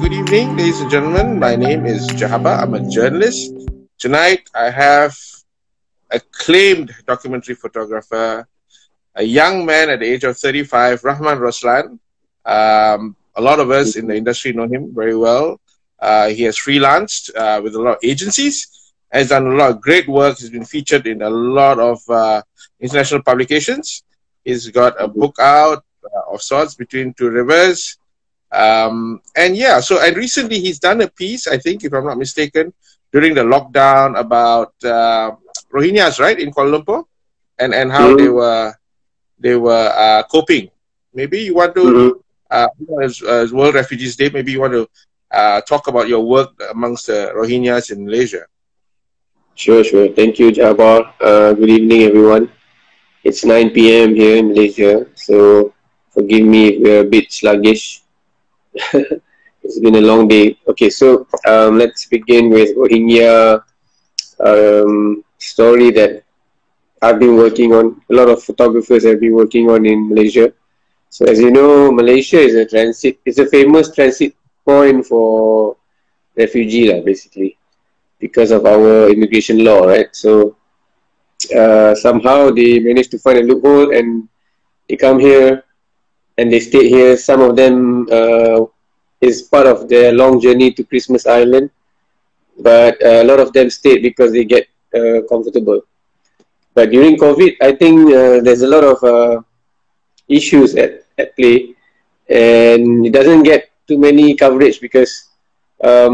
good evening, ladies and gentlemen. My name is Jahabar. I'm a journalist. Tonight, I have acclaimed documentary photographer, a young man at the age of 35, Rahman Roslan. A lot of us in the industry know him very well. He has freelanced with a lot of agencies, has done a lot of great work. He's been featured in a lot of international publications. He's got a book out of sorts, Between Two Rivers. And recently he's done a piece, I think, if I'm not mistaken, during the lockdown about Rohingyas, right, in Kuala Lumpur, and how they were coping. Maybe you want to, as World Refugees Day, maybe you want to talk about your work amongst the Rohingyas in Malaysia. Sure. Thank you, Jahabar. Good evening, everyone. It's 9 p.m. here in Malaysia, so forgive me if we're a bit sluggish. It's been a long day. Okay, so let's begin with Rohingya story that I've been working on. A lot of photographers have been working on in Malaysia. So as you know, Malaysia is a famous transit point for refugee, basically, because of our immigration law, right? So somehow they managed to find a loophole and they come here and they stay here. Some of them is part of their long journey to Christmas Island, but a lot of them stayed because they get comfortable. But during COVID, I think there's a lot of issues at play, and it doesn't get too many coverage because a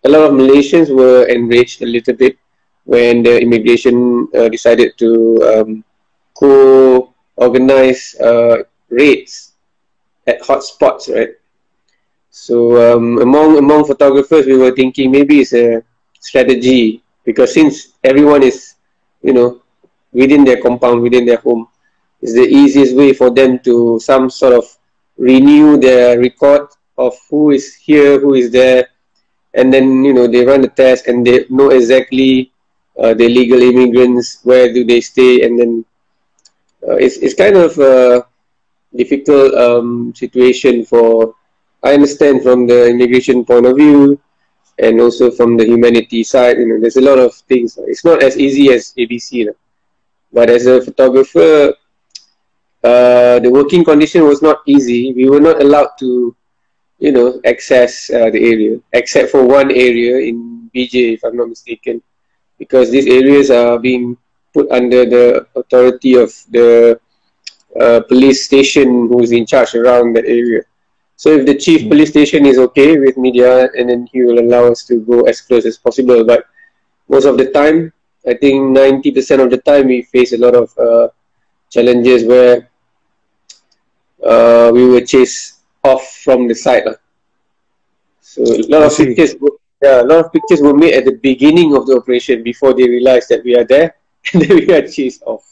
lot of Malaysians were enraged a little bit when the immigration decided to co-organize raids at hotspots, right? So among photographers, we were thinking maybe it's a strategy, because since everyone is, within their compound, within their home, it's the easiest way for them to some sort of renew their record of who is here, who is there, and then they run the test and they know exactly the legal immigrants, where do they stay, and then it's kind of a difficult situation for, I understand, from the immigration point of view, and also from the humanity side. There's a lot of things. It's not as easy as ABC, but as a photographer, the working condition was not easy. We were not allowed to, access the area, except for one area in BJ, if I'm not mistaken, because these areas are being put under the authority of the police station who's in charge around that area. So if the chief police station is okay with media, and then he will allow us to go as close as possible. But most of the time, I think 90% of the time, we face a lot of challenges where we were chased off from the site. So a lot of pictures were made at the beginning of the operation before they realized that we are there, and then we are chased off.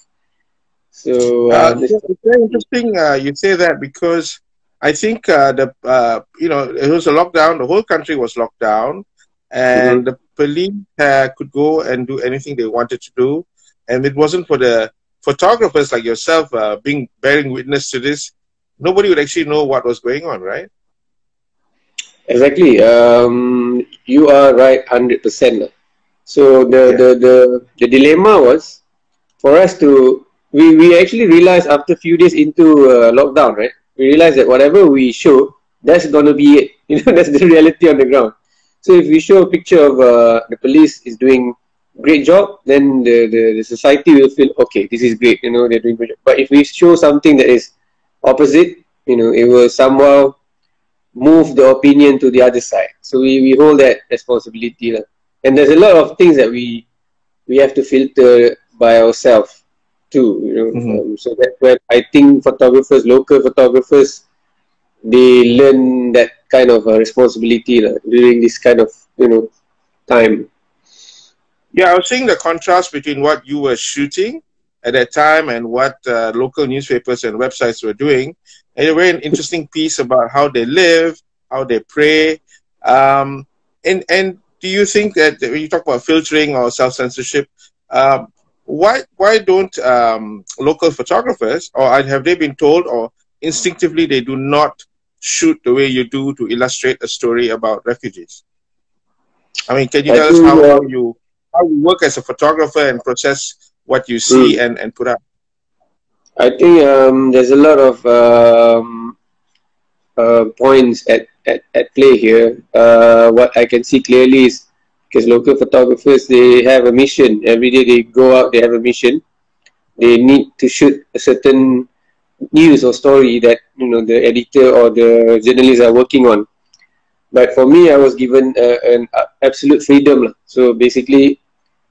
So it's very interesting you say that, because I think it was a lockdown. The whole country was locked down, and the police could go and do anything they wanted to do. And it wasn't for the photographers like yourself bearing witness to this. Nobody would actually know what was going on, right? Exactly. You are right, 100%. So the dilemma was for us to. We actually realized after a few days into lockdown, right? We realized that whatever we show, that's going to be it. That's the reality on the ground. So if we show a picture of the police is doing a great job, then the society will feel, okay, this is great, they're doing a great job. But if we show something that is opposite, it will somehow move the opinion to the other side. So we hold that responsibility. And there's a lot of things that we have to filter by ourselves too, so that's where I think local photographers, they learn that kind of responsibility during this kind of time. Yeah, I was seeing the contrast between what you were shooting at that time and what local newspapers and websites were doing. And a very interesting piece about how they live, how they pray. And do you think that when you talk about filtering or self-censorship, why don't local photographers, or have they been told, or instinctively they do not shoot the way you do to illustrate a story about refugees? I mean, can you I tell us think, how you work as a photographer and process what you see and put up? I think there's a lot of points at play here. What I can see clearly is because local photographers, they have a mission. Every day they go out, they have a mission. They need to shoot a certain news or story that the editor or the journalists are working on. But for me, I was given an absolute freedom. So basically,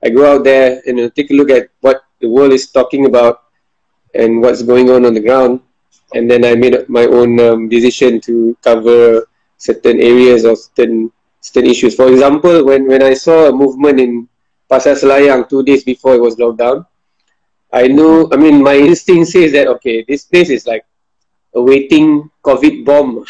I go out there and take a look at what the world is talking about and what's going on the ground, and then I made my own decision to cover certain areas or certain issues. For example, when I saw a movement in Pasar Selayang 2 days before it was locked down, I knew, I mean, my instinct says that, okay, this place is like a waiting COVID bomb.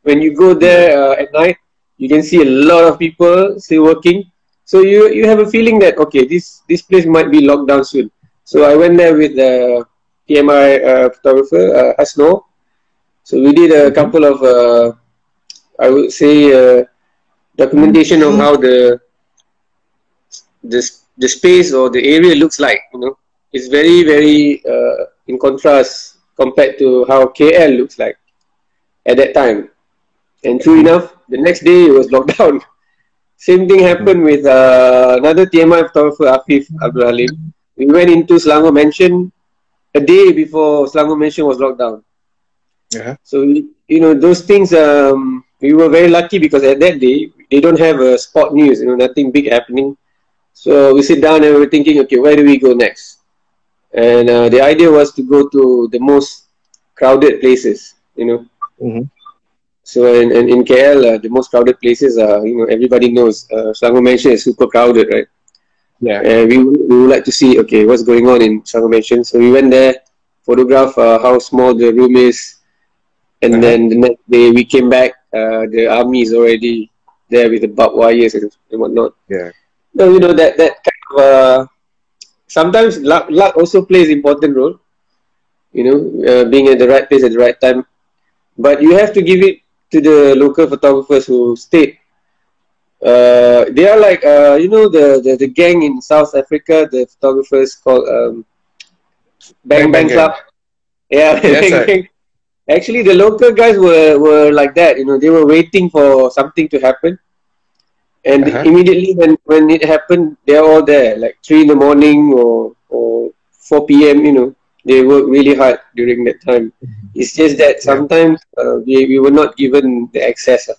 When you go there at night, you can see a lot of people still working. So you have a feeling that, okay, this place might be locked down soon. So I went there with the PMI photographer, Asno. So we did a couple of, I would say, documentation of how the space or the area looks like. It's very, very in contrast compared to how KL looks like at that time. And true enough, the next day it was locked down. Same thing happened with another TMI photographer, Afif Abdul Halim. We went into Selangor Mansion a day before Selangor Mansion was locked down. Yeah. So, those things, we were very lucky because at that day, they don't have a spot news, nothing big happening. So we sit down and we're thinking, okay, where do we go next? And the idea was to go to the most crowded places, So in KL, the most crowded places are, everybody knows, Selangor Mansion is super crowded, right? Yeah. And we would like to see, okay, what's going on in Selangor Mansion. So we went there, photographed how small the room is, and then the next day we came back, the army is already there with the barbed wires and whatnot. Yeah. So, that kind of, sometimes luck also plays an important role, being at the right place at the right time. But you have to give it to the local photographers who stayed. They are like, the gang in South Africa, the photographers called Bang Bang Club. Yeah, yes, Bang Bang. Actually, the local guys were like that. They were waiting for something to happen. And immediately when it happened, they're all there, like 3 in the morning or 4 p.m., they work really hard during that time. It's just that sometimes we were not given the access.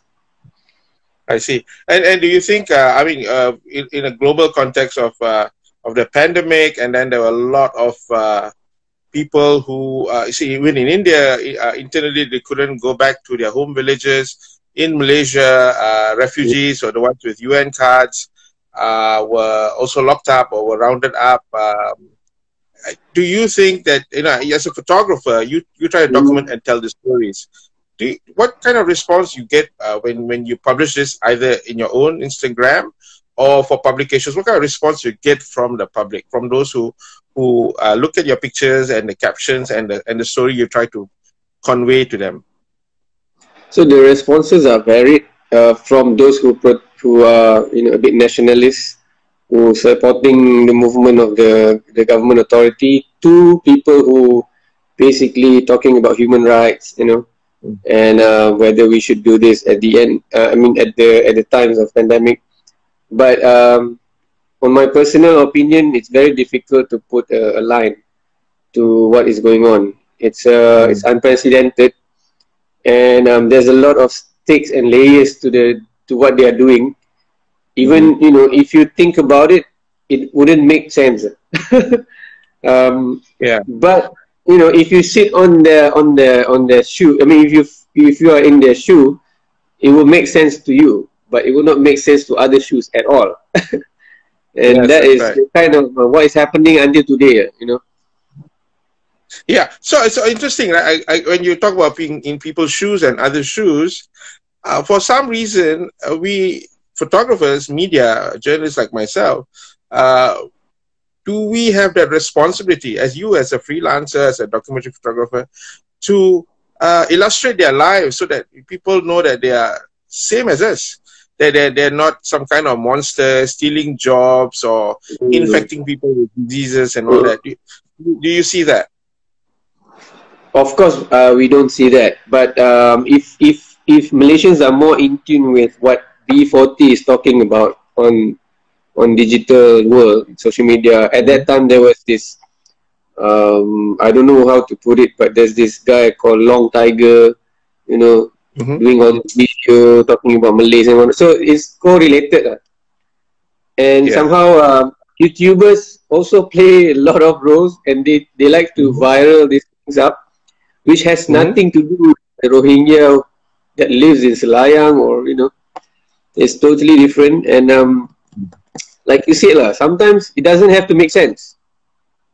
I see. And do you think, in a global context of the pandemic, and then there were a lot of people who, even in India, internally they couldn't go back to their home villages. In Malaysia, refugees or the ones with UN cards were also locked up or were rounded up. Do you think that, as a photographer, you try to document and tell the stories? What kind of response you get when you publish this, either in your own Instagram or for publications? What kind of response you get from the public, from those who look at your pictures and the captions and the story you try to convey to them? So the responses are varied from those who are a bit nationalists, who are supporting the movement of the government authority, to people who basically talking about human rights, and whether we should do this at the end. At the times of pandemic. But on my personal opinion, it's very difficult to put a line to what is going on. It's unprecedented. And there's a lot of stakes and layers to what they are doing. Even if you think about it, it wouldn't make sense. But if you sit on their shoe, if you are in their shoe, it will make sense to you, but it will not make sense to other shoes at all. And that is kind of what is happening until today. Yeah, so it's so interesting, right? When you talk about being in people's shoes and other shoes, for some reason, we photographers, media, journalists like myself, do we have that responsibility as a freelancer, as a documentary photographer, to illustrate their lives so that people know that they are same as us. They're not some kind of monster stealing jobs or infecting people with diseases and all that. Do you see that? Of course, we don't see that. But if Malaysians are more in tune with what B40 is talking about on digital world, social media, at that time there was this, I don't know how to put it, but there's this guy called Long Tiger, you know, doing all this video talking about Malays and so it's correlated. And somehow YouTubers also play a lot of roles, and they like to viral these things up, which has nothing to do with the Rohingya that lives in Selayang, or it's totally different. And like you said, sometimes it doesn't have to make sense.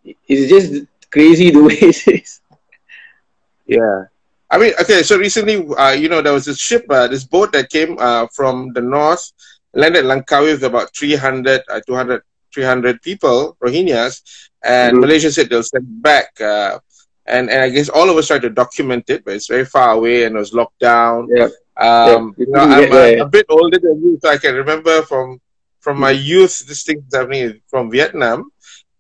It's just crazy the way it is. Yeah. I mean, okay, so recently, there was this ship, this boat that came from the north, landed at Langkawi with about 300 people, Rohingyas, and Malaysia said they'll send back. And I guess all of us tried to document it, but it's very far away and it was locked down. I'm a bit older than you, so I can remember from my youth, this thing is happening from Vietnam.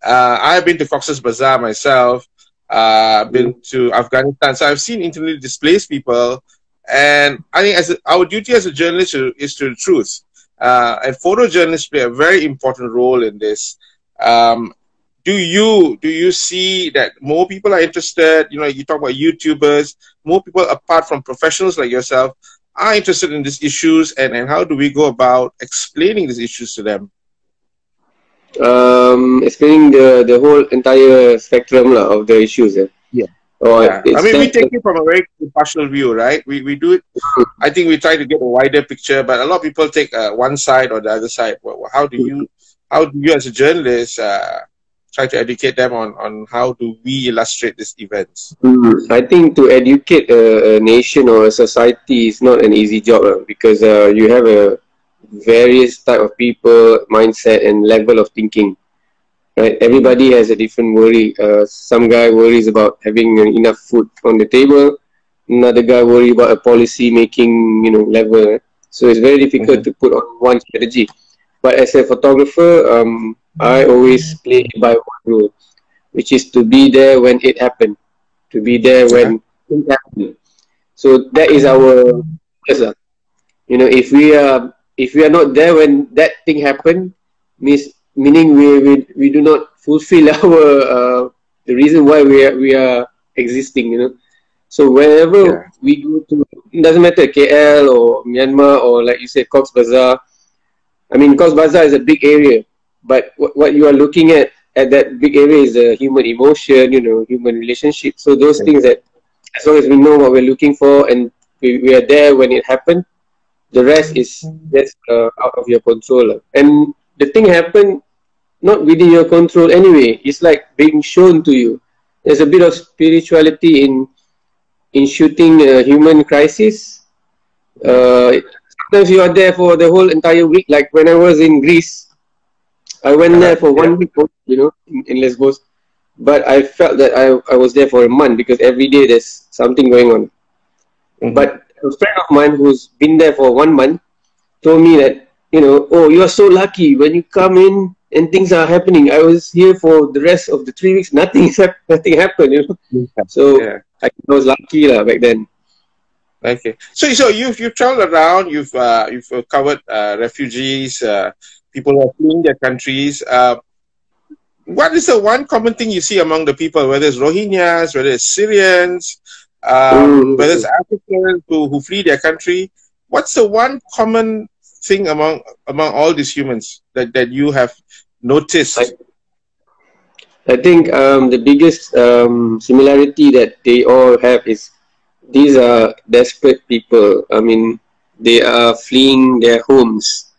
I've been to Cox's Bazar myself. I've been to Afghanistan, so I've seen internally displaced people, and I think our duty as a journalist is to the truth. And photojournalists play a very important role in this. Do you see that more people are interested? You talk about YouTubers, more people apart from professionals like yourself are interested in these issues, and how do we go about explaining these issues to them? Explaining the whole entire spectrum of the issues. I mean, we take it from a very partial view, right? We do it. I think we try to get a wider picture, but a lot of people take one side or the other side. Well, how do you as a journalist try to educate them on how do we illustrate these events? I think to educate a nation or a society is not an easy job, because you have a various type of people, mindset and level of thinking, right? Everybody has a different worry. Some guy worries about having enough food on the table, another guy worry about a policy making level, so it's very difficult to put on one strategy. But as a photographer, I always play by one rule, which is to be there when it happened, to be there when it happened. So that is our if we are not there when that thing happened, meaning we do not fulfill our the reason why we are existing. So wherever we go to, it doesn't matter KL or Myanmar or like you said Cox's Bazar. I mean, Cox's Bazar is a big area, but what you are looking at that big area is a human emotion, human relationship. So those things that, as long as we know what we're looking for and we are there when it happened, the rest is just out of your control. And the thing happened not within your control anyway. It's like being shown to you. There's a bit of spirituality in shooting a human crisis. Sometimes you are there for the whole entire week. Like when I was in Greece, I went there for 1 week, in Lesbos. But I felt that I was there for a month, because every day there's something going on. But a friend of mine who's been there for 1 month told me that, oh, you are so lucky when you come in and things are happening. I was here for the rest of the 3 weeks, nothing happened, So I was lucky back then. Okay, so you've traveled around, you've covered refugees, people who are fleeing their countries. What is the one common thing you see among the people, whether it's Rohingyas, whether it's Syrians, whether it's Africans who flee their country? What's the one common thing among all these humans that you have noticed? I think the biggest similarity that they all have is these are desperate people. I mean, they are fleeing their homes.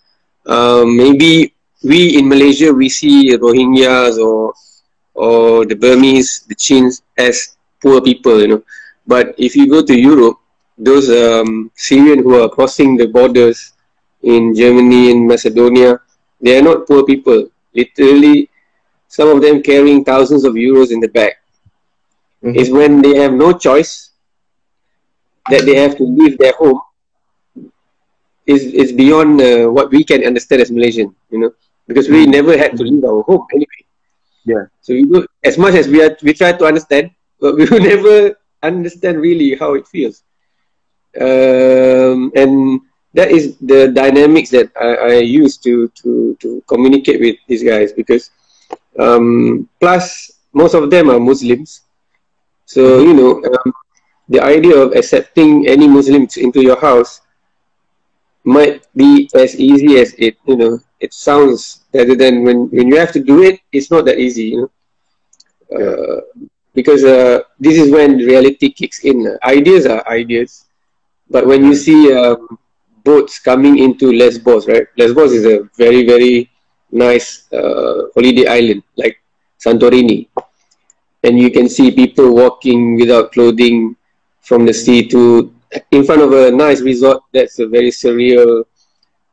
Maybe we in Malaysia, we see Rohingyas or the Burmese, the Chins as poor people, But if you go to Europe, those Syrians who are crossing the borders in Germany and Macedonia, they are not poor people. Literally, some of them carrying thousands of euros in the bag. It's when they have no choice. that they have to leave their home is beyond what we can understand as Malaysian, because we never had to leave our home anyway. Yeah. So we do, as much as we try to understand, but we will never understand really how it feels. And that is the dynamics that I use to communicate with these guys, because plus most of them are Muslims. So the idea of accepting any Muslims into your house might be as easy as it sounds, rather than when you have to do it, it's not that easy, because this is when reality kicks in. Ideas are ideas, but when you see boats coming into Lesbos, right? Lesbos is a very, very nice holiday island, like Santorini. And you can see people walking without clothing from the sea to in front of a nice resort. That's a very surreal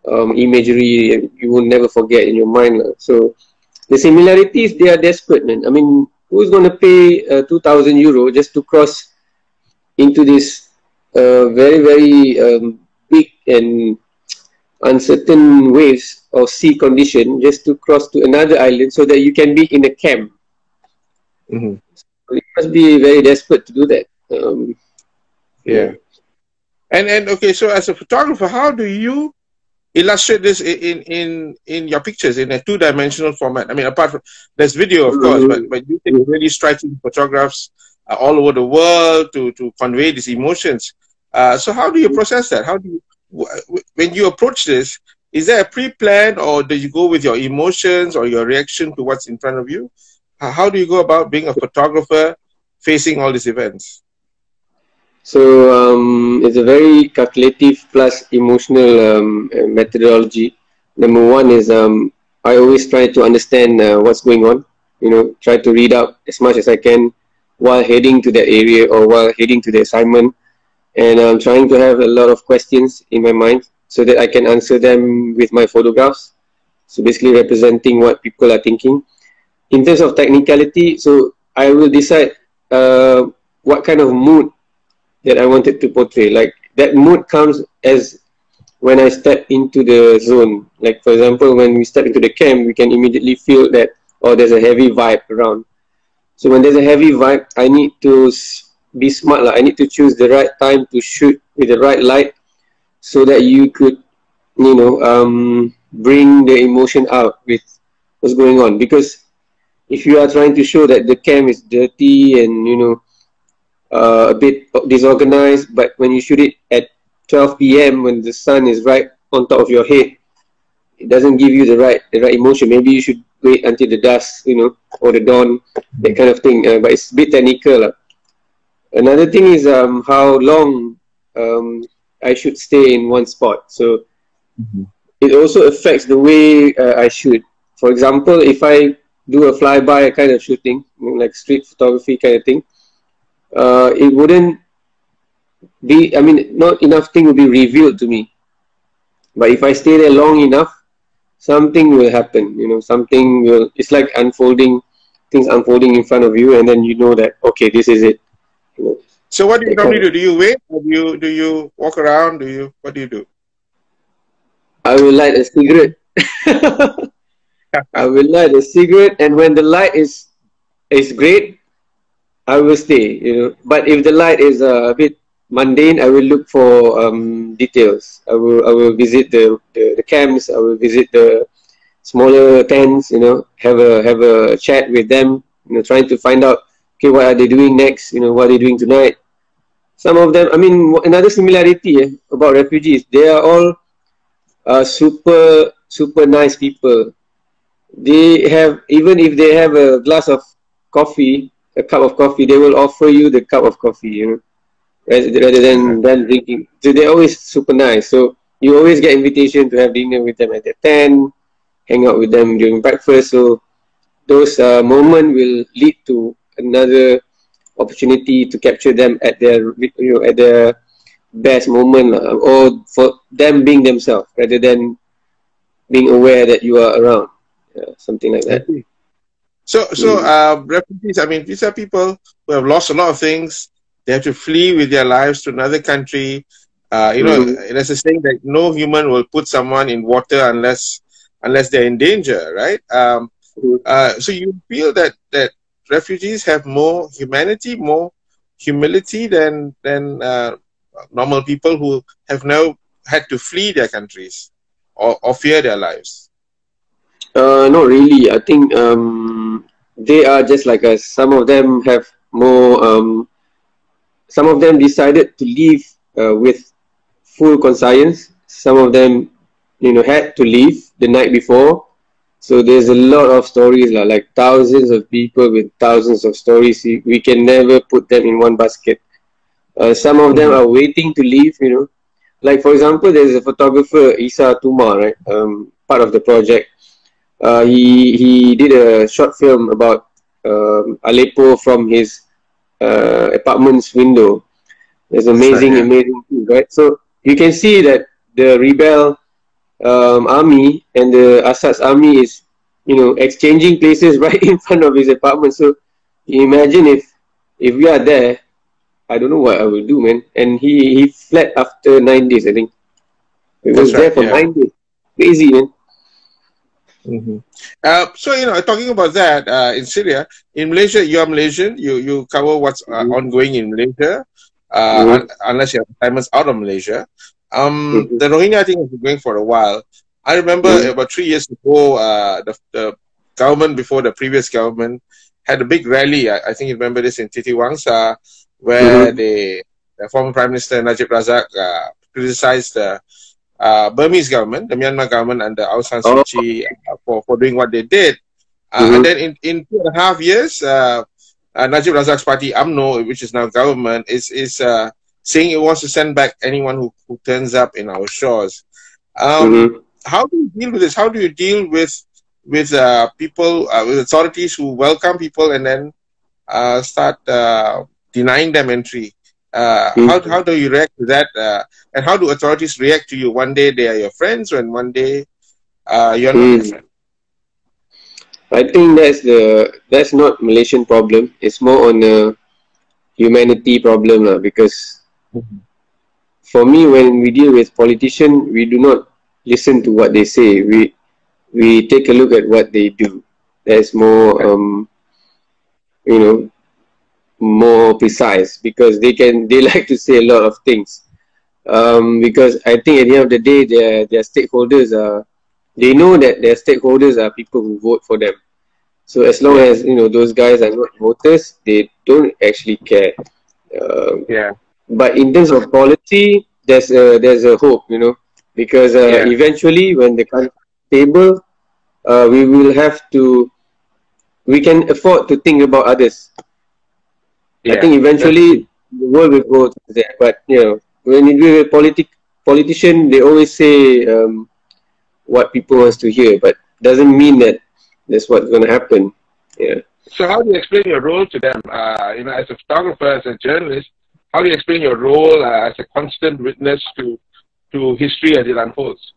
imagery, and you will never forget in your mind. So the similarities, they are desperate, man. I mean, who's going to pay €2,000 just to cross into this very, very big and uncertain waves or sea condition, just to cross to another island so that you can be in a camp? So you must be very desperate to do that. Yeah. And okay, so as a photographer, how do you illustrate this in your pictures in a two-dimensional format? I mean, apart from there's video, of course, but you take really striking photographs all over the world to convey these emotions. So how do you process that? How do you, when you approach this, is there a pre-plan, or do you go with your emotions or your reaction to what's in front of you? How do you go about being a photographer facing all these events? So it's a very calculative plus emotional methodology. Number one is I always try to understand what's going on. Try to read out as much as I can while heading to that area or while heading to the assignment. And I'm trying to have a lot of questions in my mind so that I can answer them with my photographs. So basically representing what people are thinking. In terms of technicality, so I will decide what kind of mood that I wanted to portray. Like that mood comes as when I step into the zone. Like for example, when we step into the camp, we can immediately feel that, oh, there's a heavy vibe around. So when there's a heavy vibe, I need to be smart. I need to choose the right time to shoot with the right light so that you could, bring the emotion out with what's going on. Because if you are trying to show that the camp is dirty and, a bit disorganized, but when you shoot it at 12 p.m. when the sun is right on top of your head, it doesn't give you the right emotion. Maybe you should wait until the dusk, or the dawn, that kind of thing. But it's a bit technical. Another thing is how long I should stay in one spot. So it also affects the way I shoot. For example, if I do a flyby kind of shooting, like street photography kind of thing, it wouldn't be, not enough thing will be revealed to me. But if I stay there long enough, something will happen, something will, it's like things unfolding in front of you, and then you know that, okay, this is it. So what do you normally do? Do you wait? Or do you walk around? What do you do? I will light a cigarette. I will light a cigarette, and when the light is great, I will stay. But if the light is a bit mundane, I will look for details. I will visit the camps. I will visit the smaller tents. Have a chat with them. Trying to find out, okay, what are they doing next? What are they doing tonight? Some of them, another similarity about refugees, they are all super, super nice people. They have, even if they have a glass of coffee, a cup of coffee, they will offer you the cup of coffee, rather than drinking. So they're always super nice. So you always get invitation to have dinner with them at their tent, hang out with them during breakfast. So those moments will lead to another opportunity to capture them at their best moment, or for them being themselves rather than being aware that you are around, something like that. So refugees, these are people who have lost a lot of things. they have to flee with their lives to another country. You know, there's a saying that no human will put someone in water unless they're in danger, right? So you feel that refugees have more humanity, more humility than normal people who have now had to flee their countries or fear their lives? Not really. I think they are just like us. Some of them have more. Some of them decided to leave with full conscience. Some of them, you know, had to leave the night before. So there's a lot of stories, like thousands of people with thousands of stories. We can never put them in one basket. Some of them are waiting to leave, you know. Like, for example, there's a photographer, Isa Tuma, right? Part of the project. He did a short film about Aleppo from his apartment's window. There's amazing thing, right? So you can see that the rebel army and the Assad's army is, you know, exchanging places right in front of his apartment. So imagine if we are there, I don't know what I will do, man. And he fled after 9 days, I think. He was there for 9 days. Crazy, man. So, you know, talking about that, in Syria, in Malaysia, you are Malaysian. You cover what's ongoing in Malaysia, unless you have assignments out of Malaysia. The Rohingya thing has been going for a while. I remember about 3 years ago, the government before the previous government had a big rally. I think you remember this in Titi Wangsa, where the former Prime Minister Najib Razak criticized the Burmese government, the Myanmar government under Aung San Suu Kyi for doing what they did. And then in 2.5 years, Najib Razak's party, UMNO, which is now government, is saying it wants to send back anyone who turns up in our shores. How do you deal with this? How do you deal with people, with authorities who welcome people and then start denying them entry? How do you react to that? And how do authorities react to you? One day they are your friends, and one day you're not your friend. I think that's not Malaysian problem. It's more on a humanity problem, because for me, when we deal with politicians, we do not listen to what they say. We take a look at what they do. That's more, you know, more precise, because they like to say a lot of things. Because I think at the end of the day, their stakeholders they know that their stakeholders are people who vote for them. So as long as, you know, those guys are not voters, they don't actually care. But in terms of policy, there's a hope, you know, because eventually when the country is stable, we can afford to think about others. I think eventually the world will go to there. But, you know, when you do a politician, they always say what people want to hear, but doesn't mean that that's what's going to happen. So how do you explain your role to them? You know, as a photographer, as a journalist, how do you explain your role as a constant witness to history as it unfolds?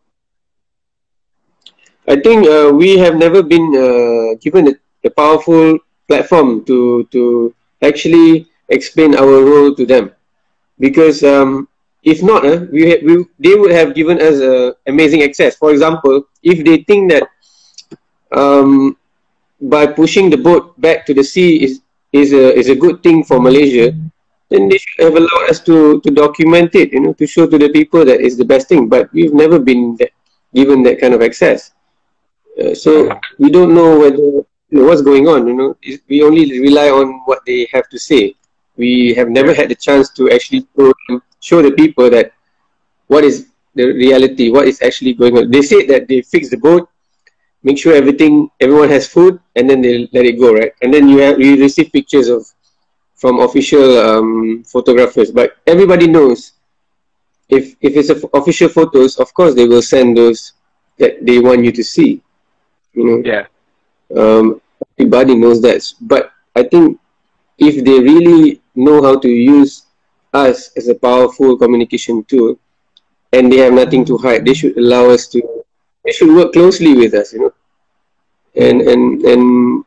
I think we have never been given a powerful platform to actually explain our role to them, because if not, they would have given us amazing access. For example, if they think that by pushing the boat back to the sea is a good thing for Malaysia, then they should have allowed us to document it, you know, to show to the people that it's the best thing. But we've never been given that kind of access, so we don't know whether, you know, what's going on. You know, we only rely on what they have to say. We have never had the chance to actually show the people that what is the reality, what is actually going on. They say that they fix the boat, make sure everyone has food, and then they let it go, right? And then you receive pictures from official photographers. But everybody knows if it's official photos, of course they will send those that they want you to see. You know, everybody knows that. But I think if they really know how to use us as a powerful communication tool, and they have nothing to hide, they should allow us to. They should work closely with us, you know, and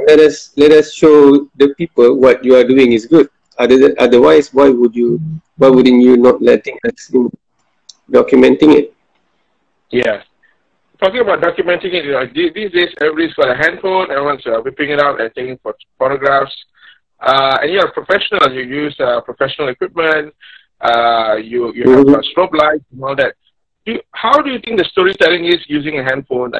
let us show the people what you are doing is good. Otherwise, why wouldn't you not letting us documenting it? Yeah. Talking about documenting it, these days everybody's got a handphone, everyone's whipping it out and taking photographs. And you're a professional, you use professional equipment, you have strobe lights and all that. How do you think the storytelling is using a handphone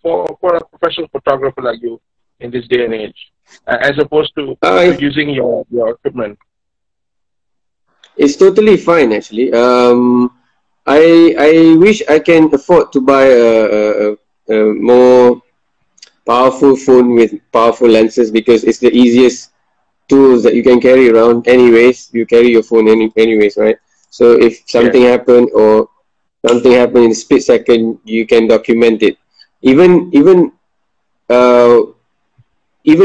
for a professional photographer like you in this day and age, as opposed to using your equipment? It's totally fine, actually. I wish I can afford to buy a more powerful phone with powerful lenses, because it's the easiest tools that you can carry around. Anyways, you carry your phone anyways, right? So if something happened or something happened in a split second, you can document it. Even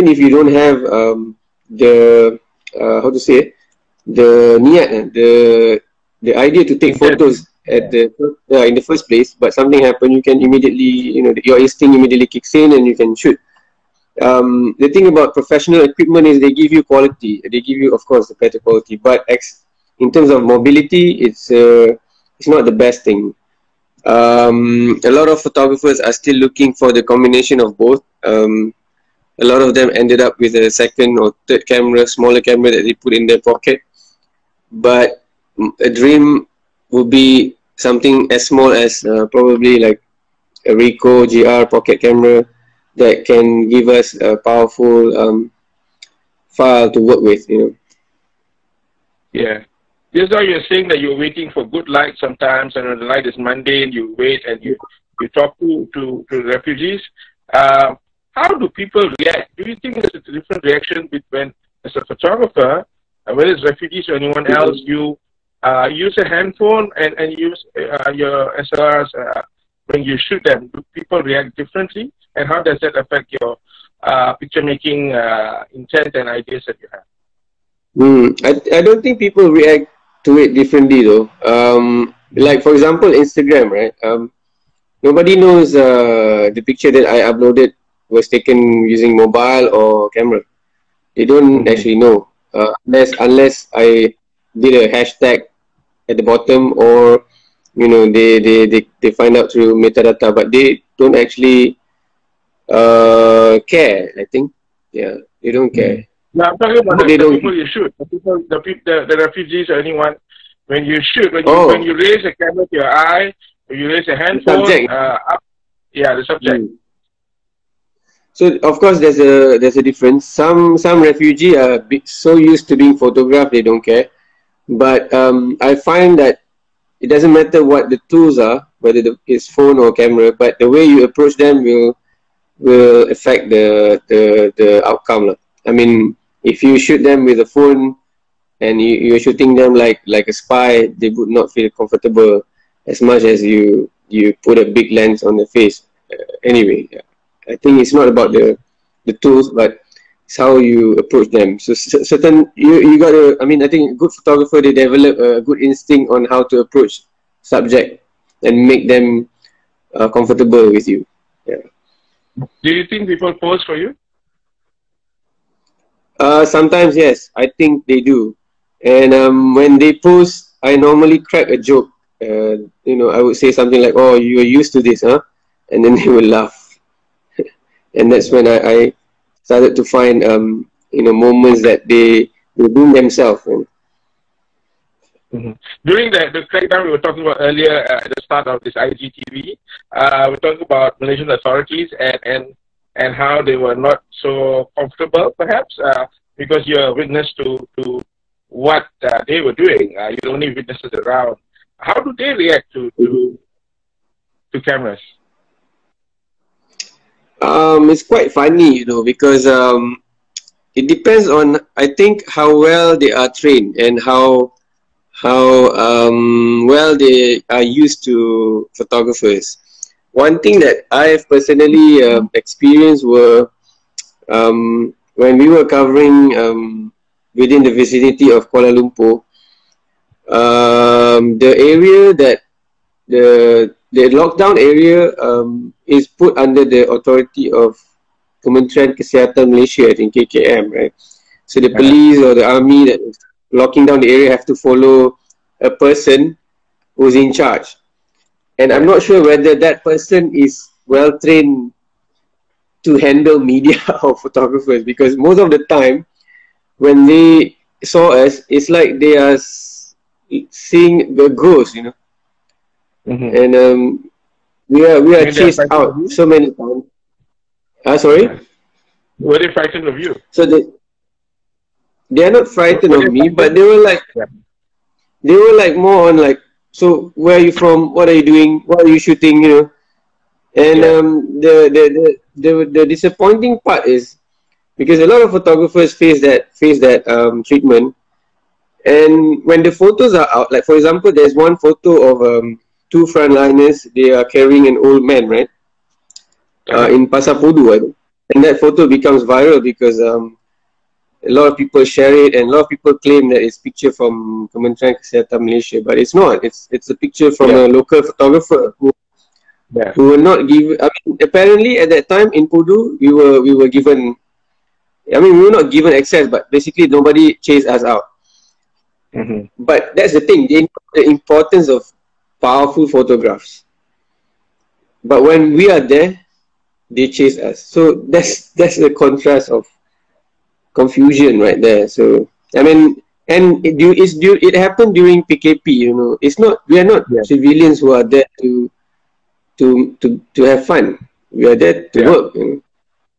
if you don't have the how to say it, the niat, the idea to take photos at in the first place, but something happened, you can immediately, your instinct immediately kicks in and you can shoot. The thing about professional equipment is they give you quality. They give you, of course, the better quality, but in terms of mobility, it's not the best thing. A lot of photographers are still looking for the combination of both. A lot of them ended up with a second or third camera, smaller camera that they put in their pocket. But a dream would be something as small as probably like a Ricoh GR pocket camera that can give us a powerful file to work with, Yeah. Just now you're saying that you're waiting for good light sometimes, and when the light is mundane, you wait and you talk to refugees. How do people react? Do you think there's a different reaction between, as a photographer, whether it's refugees or anyone else, you use a handphone and use your SLRs when you shoot them? Do people react differently? And how does that affect your picture making intent and ideas that you have? I don't think people react to it differently though. Like for example, Instagram, right? Nobody knows the picture that I uploaded was taken using mobile or camera. They don't actually know unless I did a hashtag at the bottom, or they find out through metadata, but they don't actually care. I think, they don't care. Now I'm talking about the people you shoot, the refugees or anyone. When you shoot, when you raise a camera to your eye, when you raise a handphone, the subject. So of course there's a difference. Some refugees are so used to being photographed they don't care, but I find that it doesn't matter what the tools are, whether it's phone or camera, but the way you approach them will affect the outcome. I mean, if you shoot them with a phone and you're shooting them like a spy, they would not feel comfortable as much as you put a big lens on the face. Anyway, I think it's not about the tools, but it's how you approach them. So you got to, I think a good photographer, they develop a good instinct on how to approach subject and make them comfortable with you. Yeah. Do you think people pose for you? Sometimes yes, I think they do. And when they pose, I normally crack a joke. I would say something like, "Oh, you are used to this, huh?" And then they will laugh. And that's when I started to find moments that they do themselves. During the crackdown we were talking about earlier at the start of this IGTV, we talked about Malaysian authorities and how they were not so comfortable, perhaps, because you're a witness to what they were doing. You're the only witnesses around. How do they react to cameras? It's quite funny, because it depends on, I think, how well they are trained and how well they are used to photographers. One thing that I've personally experienced were when we were covering within the vicinity of Kuala Lumpur, the area that the lockdown area is put under the authority of Kementerian Kesihatan Malaysia, I think, KKM, right? So the police or the army that is locking down the area have to follow a person who's in charge. And I'm not sure whether that person is well trained to handle media or photographers, because most of the time when they saw us, it's like they are seeing the ghost, you know. And we are chased out so many times. Sorry? Were they frightened of you? So they are not frightened of me, but they were like more on like, so where are you from? What are you doing? What are you shooting? You know. And the disappointing part is because a lot of photographers face that treatment, and when the photos are out, like for example, there's one photo of two frontliners. They are carrying an old man, right? In Pasar Podu, I think. And that photo becomes viral because a lot of people share it, and a lot of people claim that it's picture from Kementerian Kesihatan Malaysia, but it's not. It's a picture from a local photographer who were not given. I mean, apparently at that time in Podu, we were given. I mean, we were not given access, but basically nobody chased us out. But that's the thing. They know the importance of powerful photographs. But when we are there, they chase us. So that's the contrast of confusion right there. So I mean, and it happened during PKP. You know, it's not, we are not civilians who are there to have fun. We are there to work. You know?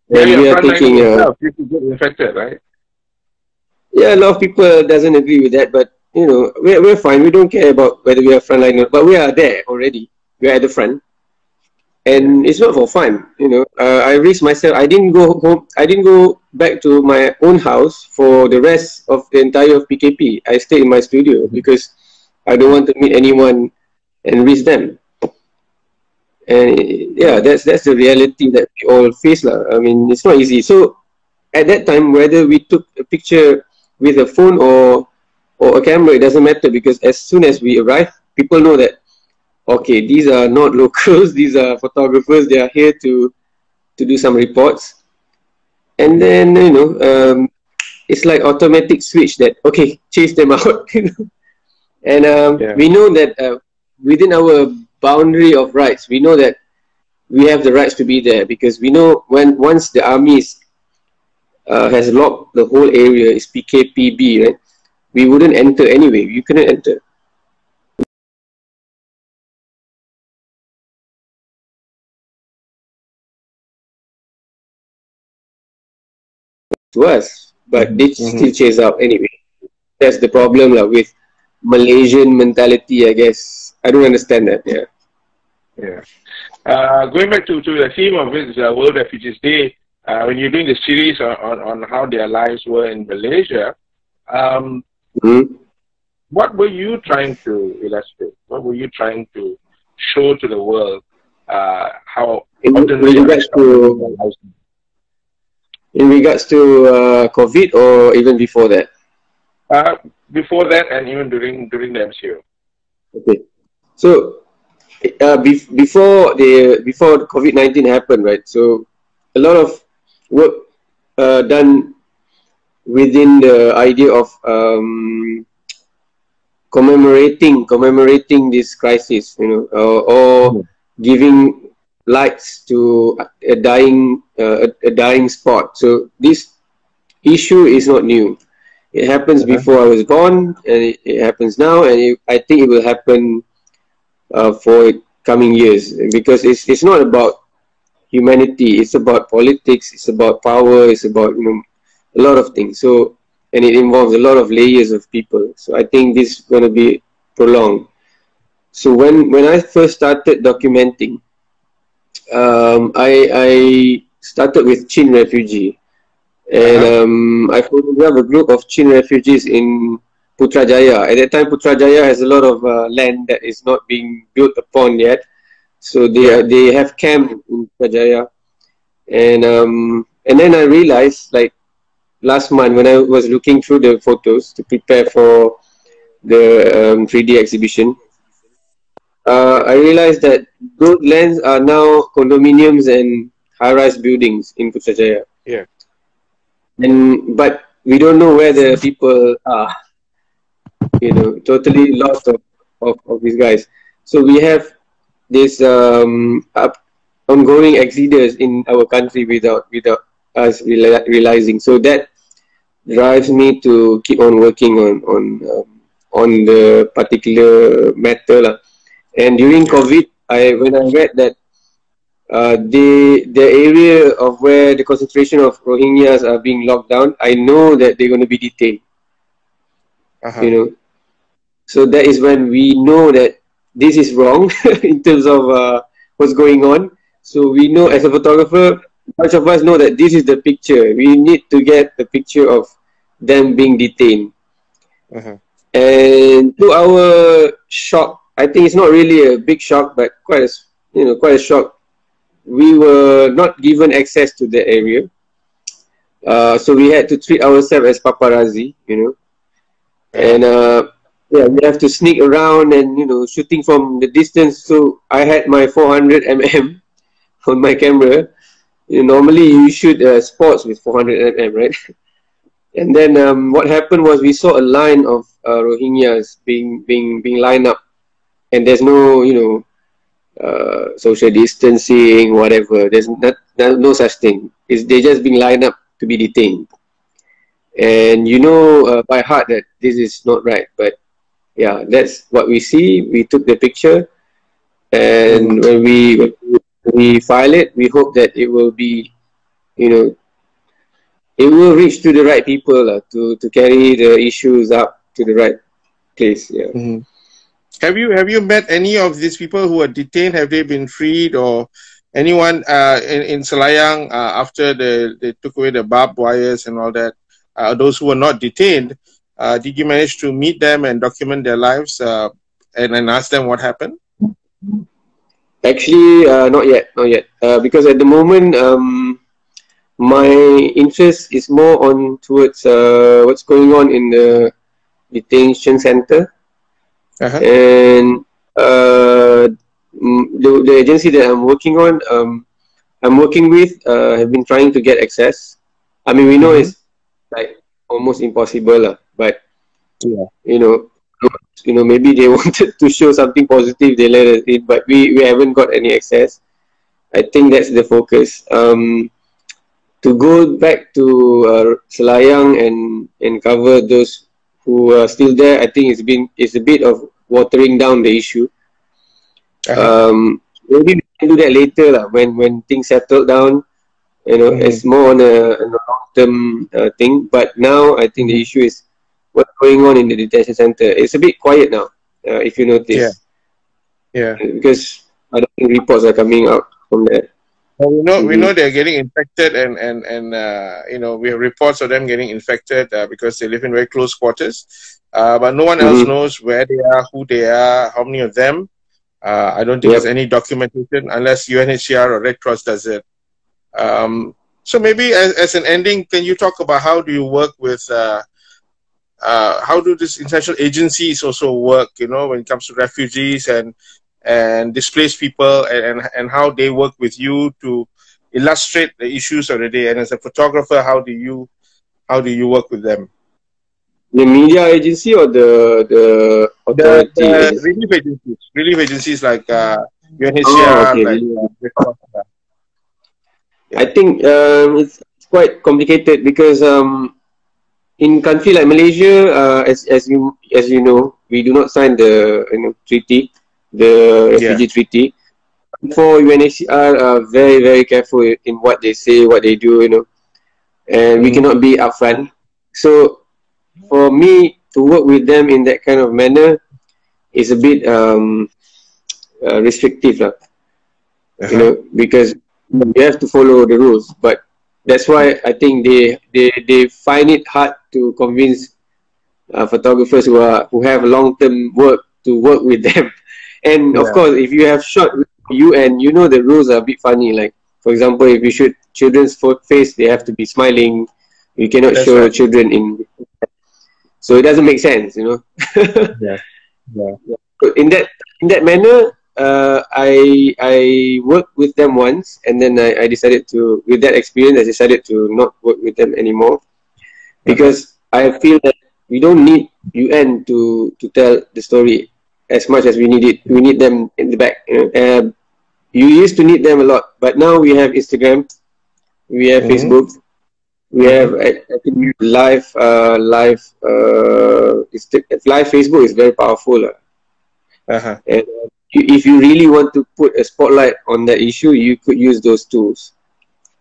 And we are taking. People get infected, right? Yeah, a lot of people doesn't agree with that, but you know, we're fine. We don't care about whether we are frontline, but we are there already. We are at the front. And it's not for fun, you know. I risked myself. I didn't go home. I didn't go back to my own house for the rest of the entire PKP. I stayed in my studio because I don't want to meet anyone and risk them. And yeah, that's the reality that we all face, lah. I mean, it's not easy. So at that time, whether we took a picture with a phone or a camera, it doesn't matter, because as soon as we arrive, people know that, okay, these are not locals, these are photographers, they are here to do some reports. And then, you know, it's like automatic switch that, okay, chase them out. And we know that within our boundary of rights, we know that we have the rights to be there, because we know once the army has locked the whole area, it's PKPB, right? We wouldn't enter anyway, you couldn't enter. To us, but they still chase out anyway. That's the problem with Malaysian mentality, I guess. I don't understand that. Going back to the theme of this World Refugees Day, when you're doing the series on how their lives were in Malaysia, what were you trying to illustrate? What were you trying to show to the world? How in regards to COVID, or even before that? Before that, and even during the MCO. Okay, so before COVID-19 happened, right? So a lot of work done within the idea of commemorating this crisis, you know, or giving lights to a dying spot. So this issue is not new. It happens before I was born, and it happens now, and I think it will happen for coming years, because it's not about humanity. It's about politics. It's about power. It's about, you know, a lot of things. So, and it involves a lot of layers of people. So I think this is going to be prolonged. So when I first started documenting, I started with Chin refugee, and I photographed a group of Chin refugees in Putrajaya. At that time, Putrajaya has a lot of land that is not being built upon yet, so they have camp in Putrajaya, and then I realized, like last month when I was looking through the photos to prepare for the 3D exhibition, I realized that those lands are now condominiums and high-rise buildings in Putrajaya. Yeah. But we don't know where the people are, you know, totally lost of these guys. So we have this ongoing exodus in our country without us realizing. So that drives me to keep on working on the particular matter lah. And during COVID, when I read that the area of where the concentration of Rohingyas are being locked down, I know that they're going to be detained. You know, so that is when we know that this is wrong in terms of what's going on. So we know, as a photographer, much of us know that this is the picture. We need to get the picture of them being detained. And to our shock, I think it's not really a big shock, but quite a shock. We were not given access to the area, so we had to treat ourselves as paparazzi, you know, and yeah, we have to sneak around and, you know, shooting from the distance. So I had my 400mm on my camera. You know, normally you shoot sports with 400mm, right? And then what happened was we saw a line of Rohingyas being lined up, and there's no, you know, social distancing, whatever. There's no such thing. They're just being lined up to be detained. And you know by heart that this is not right. But yeah, that's what we see. We took the picture, and when we file it, we hope that it will be, you know, it will reach to the right people to carry the issues up to the right place. Yeah. Have you met any of these people who are detained? Have they been freed, or anyone in Selayang after they took away the barbed wires and all that? Those who were not detained, did you manage to meet them and document their lives and ask them what happened? Actually, not yet, because at the moment my interest is more on towards what's going on in the detention center. And the agency that I'm working on, I'm working with, have been trying to get access. I mean, we know it's like almost impossible, but you know, maybe they wanted to show something positive, they let us in, but we haven't got any access. I think that's the focus. To go back to Selayang and cover those who are still there, I think it's a bit of watering down the issue. Maybe we can do that later when things settle down. You know, it's more on a long-term thing. But now I think the issue is what's going on in the detention center. It's a bit quiet now, if you notice. Because I don't think reports are coming out from there. Well, we know they're getting infected, and you know, we have reports of them getting infected because they live in very close quarters. But no one else knows where they are, who they are, how many of them. I don't think there's any documentation unless UNHCR or Red Cross does it. So maybe as an ending, can you talk about how do you work with, how do these international agencies also work, you know, when it comes to refugees and displaced people, and how they work with you to illustrate the issues of the day, and as a photographer, how do you work with them? The media agency or the authority? The relief agencies like UNHCR. I think it's quite complicated because in country like Malaysia, as you know, we do not sign the treaty, the refugee treaty. For UNHCR are very, very careful in what they say, what they do, you know, and we cannot be upfront. So for me to work with them in that kind of manner is a bit restrictive, you know, because you have to follow the rules. But that's why I think they find it hard to convince photographers who have long-term work to work with them. And of course, if you have shot with UN, you know the rules are a bit funny. Like, for example, if you shoot children's face, they have to be smiling. You cannot show children in. So it doesn't make sense, you know. In that manner, I worked with them once, and then I decided to, with that experience, I decided to not work with them anymore. because I feel that we don't need UN to tell the story as much as we need it. We need them in the back. You used to need them a lot, but now we have Instagram, we have Facebook, we have I think live Facebook is very powerful. And if you really want to put a spotlight on that issue, you could use those tools.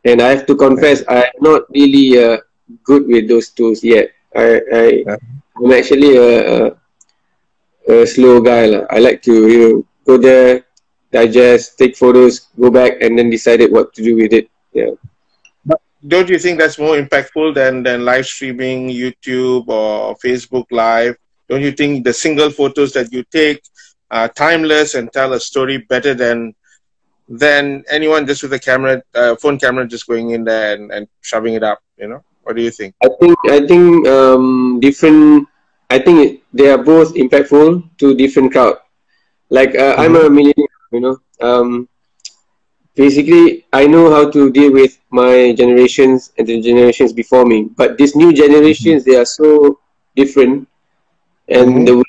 And I have to confess, I'm not really good with those tools yet. I'm actually a slow guy. I like to go there, digest, take photos, go back, and then decided what to do with it. Yeah. But don't you think that's more impactful than live streaming, YouTube or Facebook Live? Don't you think the single photos that you take are timeless and tell a story better than anyone just with a camera, phone camera, just going in there and shoving it up? What do you think? I think different. I think they are both impactful to different crowd. Like I'm a millennial, basically I know how to deal with my generations and the generations before me. But these new generations, they are so different, and the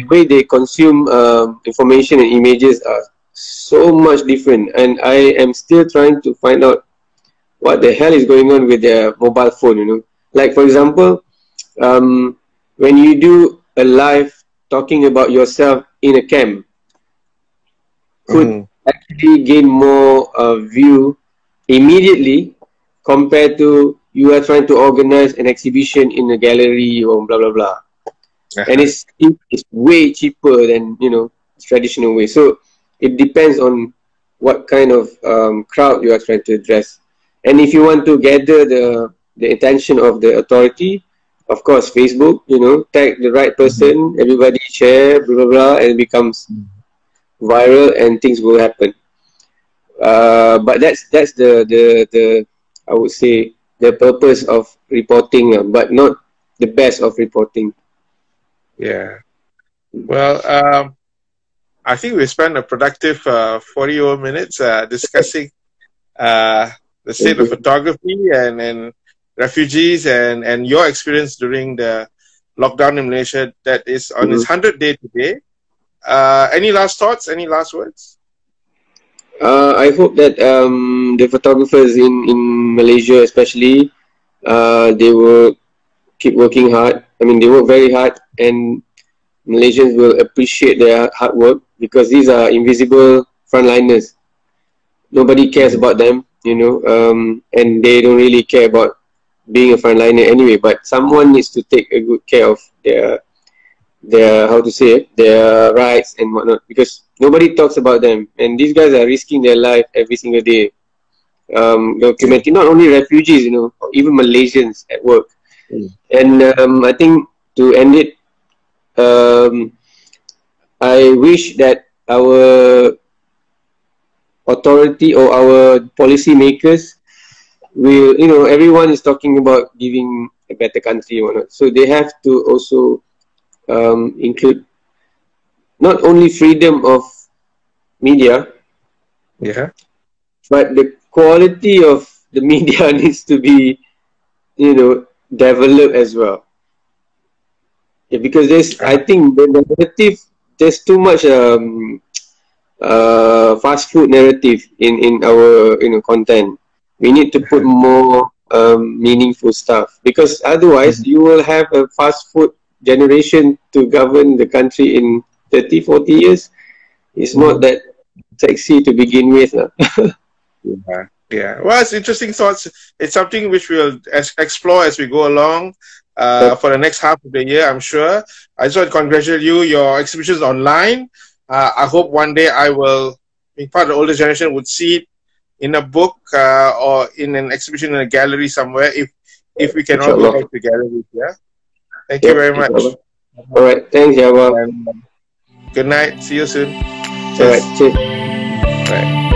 way they consume information and images are so much different. And I am still trying to find out what the hell is going on with their mobile phone. Like for example, when you do a live talking about yourself in a camp, could actually gain more view immediately compared to you are trying to organize an exhibition in a gallery or blah blah blah. And it's way cheaper than traditional way. So it depends on what kind of crowd you are trying to address. And if you want to gather the attention of the authority, of course, Facebook, tag the right person, everybody share, blah, blah, blah, and it becomes viral and things will happen. But that's the I would say, the purpose of reporting, but not the best of reporting. Yeah. Well, I think we spent a productive 40 minutes discussing the state of photography and refugees and your experience during the lockdown in Malaysia that is on its 100th day today. Any last thoughts? Any last words? I hope that the photographers in Malaysia especially, they will keep working hard. I mean, they work very hard, and Malaysians will appreciate their hard work because these are invisible frontliners. Nobody cares about them, and they don't really care about being a frontliner anyway. But someone needs to take a good care of their their rights and whatnot, because nobody talks about them. And these guys are risking their life every single day, documenting not only refugees, even Malaysians at work. And I think to end it, I wish that our authority or our policy makers will, everyone is talking about giving a better country or not. So they have to also include not only freedom of media, but the quality of the media needs to be, developed as well. Yeah, because I think the narrative, there's too much fast food narrative in our content. We need to put more meaningful stuff, because otherwise you will have a fast food generation to govern the country in 30-40 years. It's not that sexy to begin with. Yeah. Well, it's interesting thoughts. It's something which we'll explore as we go along for the next half of the year, I'm sure. I just want to congratulate you. Your exhibition is online. I hope one day I will, being part of the older generation, would see it in a book or in an exhibition in a gallery somewhere, if we can all go back to galleries. Yeah. Thank you very much. All right. Thanks, Jahabar. Good night. See you soon. Cheers. All right. Cheers. All right.